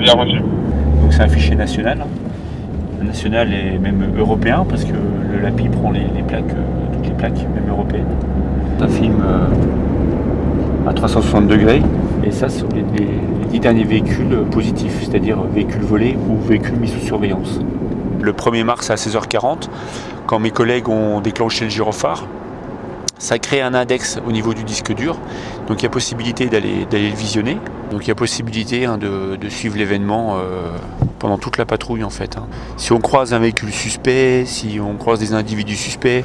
bien reçu. Donc c'est un fichier national, national et même européen, parce que le LAPI prend les plaques, toutes les plaques, même européennes. Ça filme à 360 degrés, et ça sur les 10 derniers véhicules positifs, c'est-à-dire véhicules volés ou véhicules mis sous surveillance. Le 1er mars à 16h40, quand mes collègues ont déclenché le gyrophare, ça crée un index au niveau du disque dur, donc il y a possibilité d'aller le visionner, donc il y a possibilité de suivre l'événement pendant toute la patrouille en fait. Si on croise un véhicule suspect, si on croise des individus suspects,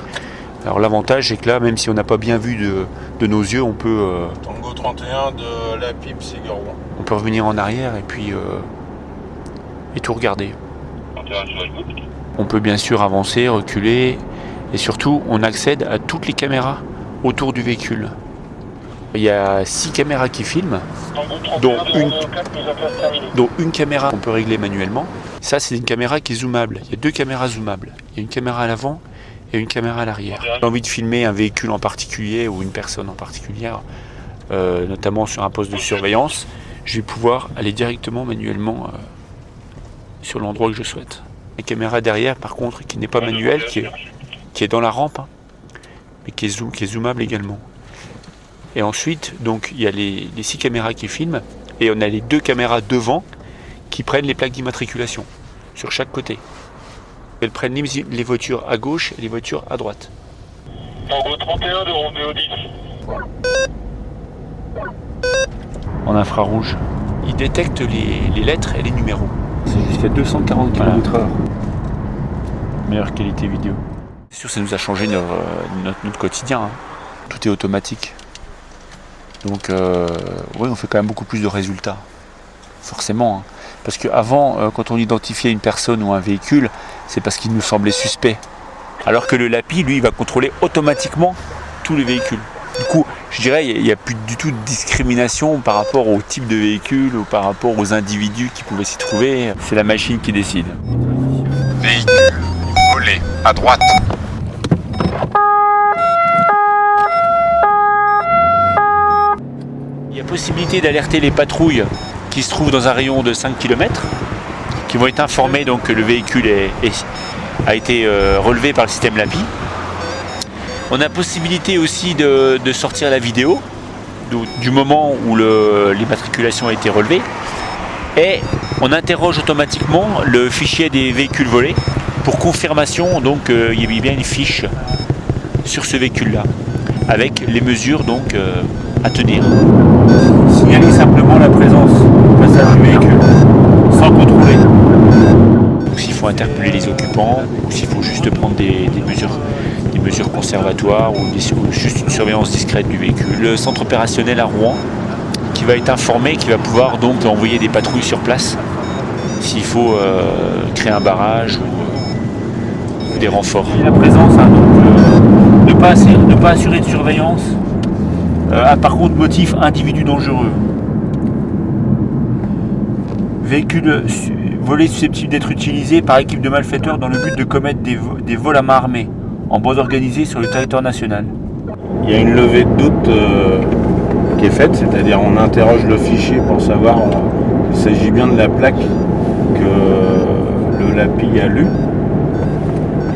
alors l'avantage c'est que là, même si on n'a pas bien vu de nos yeux, on peut... Tango 31 de la pipe Ségurois. On peut revenir en arrière et puis et tout regarder. On peut bien sûr avancer, reculer, et surtout on accède à toutes les caméras autour du véhicule. Il y a 6 caméras qui filment, dont une caméra qu'on peut régler manuellement. Ça c'est une caméra qui est zoomable. Il y a 2 caméras zoomables. Il y a une caméra à l'avant et une caméra à l'arrière. J'ai envie de filmer un véhicule en particulier ou une personne en particulier, notamment sur un poste de surveillance, je vais pouvoir aller directement manuellement sur l'endroit que je souhaite. La caméra derrière par contre qui n'est pas manuelle, qui est dans la rampe, mais qui est zoomable également. Et ensuite, donc il y a les 6 caméras qui filment, et on a les 2 caméras devant qui prennent les plaques d'immatriculation sur chaque côté. Elles prennent les voitures à gauche et les voitures à droite. Tango 31 de Roméo 10. En infrarouge, ils détectent les lettres et les numéros. C'est jusqu'à 240 km/h. Meilleure qualité vidéo. C'est sûr, ça nous a changé notre quotidien. Tout est automatique. Donc, oui, on fait quand même beaucoup plus de résultats. Forcément. Parce qu'avant, quand on identifiait une personne ou un véhicule, c'est parce qu'il nous semblait suspect. Alors que le LAPI, lui, il va contrôler automatiquement tous les véhicules. Du coup, je dirais, il n'y a plus du tout de discrimination par rapport au type de véhicule ou par rapport aux individus qui pouvaient s'y trouver. C'est la machine qui décide. Véhicule volé à droite. Il y a possibilité d'alerter les patrouilles qui se trouvent dans un rayon de 5 km, qui vont être informés donc, que le véhicule a été relevé par le système LAPI. On a possibilité aussi de sortir la vidéo du moment où l'immatriculation a été relevée, et on interroge automatiquement le fichier des véhicules volés pour confirmation donc il y avait bien une fiche sur ce véhicule-là avec les mesures donc à tenir. Signaler simplement la présence au passage du véhicule sans contrôler. Donc s'il faut interpeller les occupants ou s'il faut juste prendre des mesures conservatoires ou juste une surveillance discrète du véhicule. Le centre opérationnel à Rouen qui va être informé, qui va pouvoir donc envoyer des patrouilles sur place s'il faut créer un barrage ou des renforts. Et la présence, donc, ne pas assurer de surveillance. Par contre, motif individu dangereux. Véhicule volé susceptible d'être utilisé par équipe de malfaiteurs dans le but de commettre des vols à main armée en bande organisée sur le territoire national. Il y a une levée de doute qui est faite, c'est-à-dire on interroge le fichier pour savoir qu'il s'agit bien de la plaque que le LAPI a lue.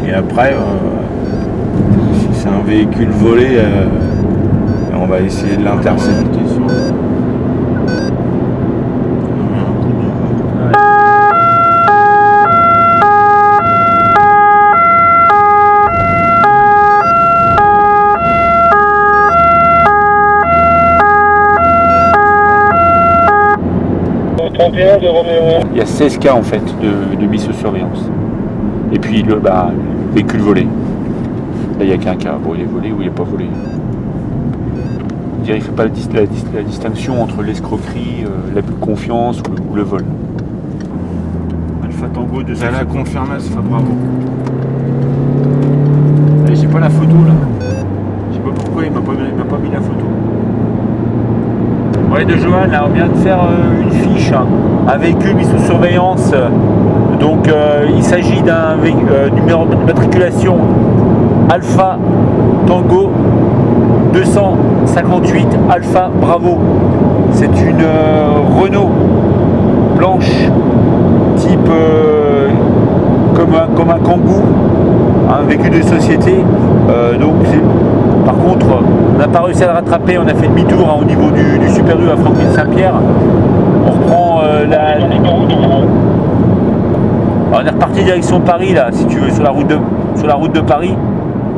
Et après, si c'est un véhicule volé, on va essayer de l'intercepter. Il y a 16 cas en fait de mise sous surveillance. Et puis le véhicule volé. Là il n'y a qu'un cas. Bon, il est volé ou il n'est pas volé. Je dirais qu'il ne fait pas la distinction entre l'escroquerie, l'abus de confiance ou le vol. Alpha Tango de T'as la confirmation. Bravo. Allez, j'ai pas la photo là. Je sais pas pourquoi il m'a pas mis la photo. Ouais, de Johan, là, on vient de faire une fiche, un véhicule mis sous surveillance. Donc il s'agit d'un numéro de matriculation Alpha Tango 258 Alpha Bravo. C'est une Renault blanche, type comme un Kangoo, un véhicule de société. Par contre, on n'a pas réussi à le rattraper, on a fait demi-tour au niveau du Super U à Franqueville-Saint-Pierre. On reprend on est reparti direction Paris là, si tu veux, sur la route de Paris.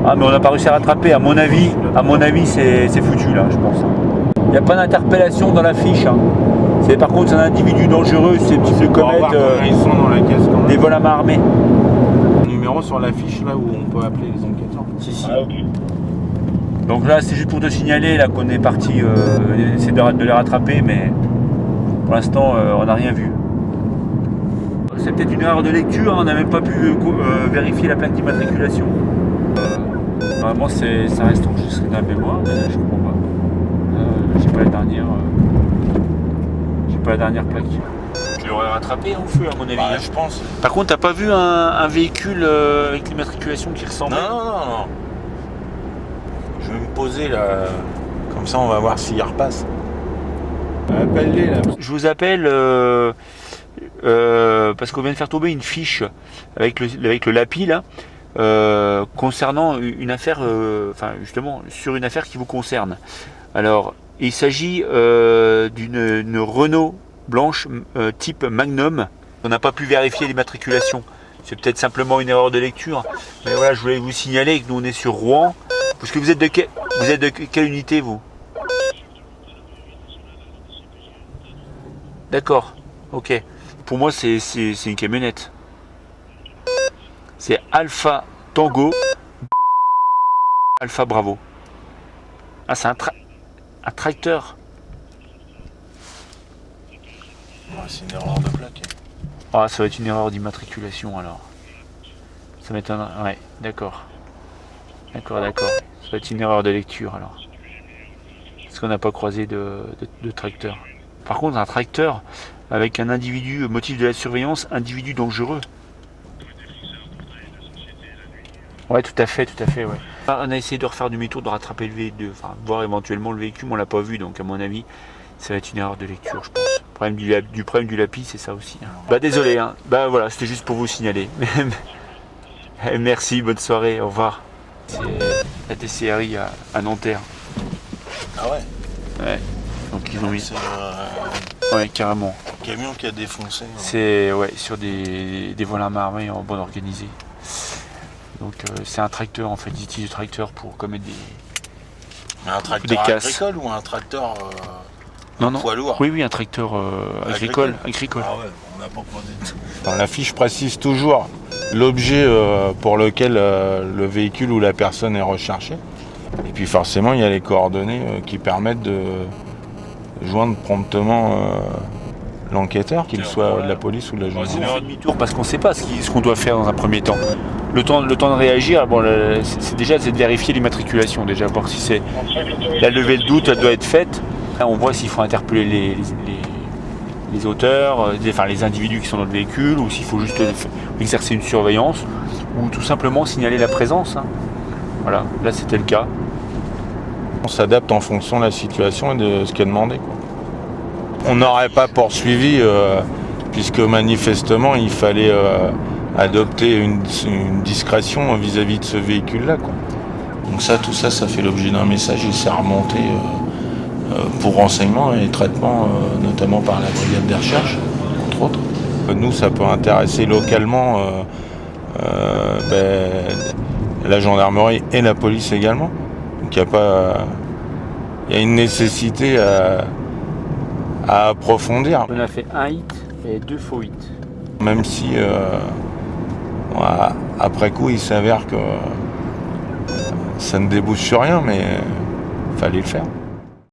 Ah, mais on n'a pas réussi à rattraper, à mon avis c'est foutu là, je pense. Il n'y a pas d'interpellation dans la fiche. Hein. Par contre, c'est un individu dangereux, c'est petit de commettre ils sont dans la caisse quand même. des vols à main armée. Numéro sur la fiche là où on peut appeler les enquêteurs. Si. Ah, okay. Donc là, c'est juste pour te signaler là qu'on est parti essayer de les rattraper, mais pour l'instant, on n'a rien vu. C'est peut-être une erreur de lecture, hein, on n'a même pas pu vérifier la plaque d'immatriculation. Normalement, ça reste enregistré dans la mémoire, mais là, je comprends pas. J'ai pas la dernière plaque. Tu l'aurais rattrapé en feu, à mon avis. Bah, je pense. Par contre, t'as pas vu un véhicule avec l'immatriculation qui ressemble? Non. Je vais me poser là. Comme ça, on va voir s'il repasse. Appelle-les là. Je vous appelle parce qu'on vient de faire tomber une fiche avec le LAPI là, concernant une affaire, justement sur une affaire qui vous concerne. Alors, il s'agit d'une Renault blanche type Magnum. On n'a pas pu vérifier l'immatriculation. C'est peut-être simplement une erreur de lecture. Mais voilà, je voulais vous signaler que nous on est sur Rouen. Parce que vous êtes de quelle unité vous? D'accord, ok. Pour moi c'est une camionnette. C'est Alpha Tango 258 Alpha Bravo. Ah, c'est un tracteur. Ouais, c'est une erreur de plaque. Ah, ça va être une erreur d'immatriculation alors. Ça m'étonne. Ouais, d'accord. D'accord. Ça va être une erreur de lecture alors. Parce qu'on n'a pas croisé de tracteur. Par contre, un tracteur avec un individu, motif de la surveillance, individu dangereux. Ouais, tout à fait, ouais. On a essayé de refaire demi-tour, de rattraper le véhicule, voir éventuellement le véhicule, mais on l'a pas vu, donc à mon avis, ça va être une erreur de lecture, je pense. Le problème du LAPI, c'est ça aussi. Hein. Bah désolé, hein. Bah voilà, c'était juste pour vous signaler. Merci, bonne soirée, au revoir. C'est la TCRI à Nanterre. Ah ouais. Ouais. Donc ils ont mis. C'est ouais, carrément. un camion qui a défoncé. Ouais. C'est sur des vols à main armée en bande organisée. Donc c'est un tracteur en fait, ils utilisent le tracteur pour commettre Mais un tracteur agricole ou un tracteur non. poids lourd? Oui, un tracteur agricole. Ah ouais, on n'a pas croisé. Dans la fiche précise toujours l'objet pour lequel le véhicule ou la personne est recherchée. Et puis forcément, il y a les coordonnées qui permettent de joindre promptement l'enquêteur, qu'il soit de la police ou de la gendarmerie. C'est un demi-tour parce qu'on ne sait pas ce qu'on doit faire dans un premier temps. Le temps de réagir, bon, c'est de vérifier l'immatriculation, déjà voir si c'est la levée de doute, elle doit être faite. Là, on voit s'il faut interpeller les auteurs, les individus qui sont dans le véhicule, ou s'il faut juste exercer une surveillance, ou tout simplement signaler la présence. Hein. Voilà, là c'était le cas. On s'adapte en fonction de la situation et de ce qui est demandé, quoi. On n'aurait pas poursuivi puisque manifestement il fallait adopter une discrétion vis-à-vis de ce véhicule-là, quoi. Donc tout ça fait l'objet d'un message et c'est remonté pour renseignement et traitement, notamment par la brigade des recherches, entre autres. Nous, ça peut intéresser localement la gendarmerie et la police également. Donc il y a une nécessité à approfondir. On a fait un hit et 2 faux hits. Même si après coup il s'avère que ça ne débouche sur rien, mais il fallait le faire.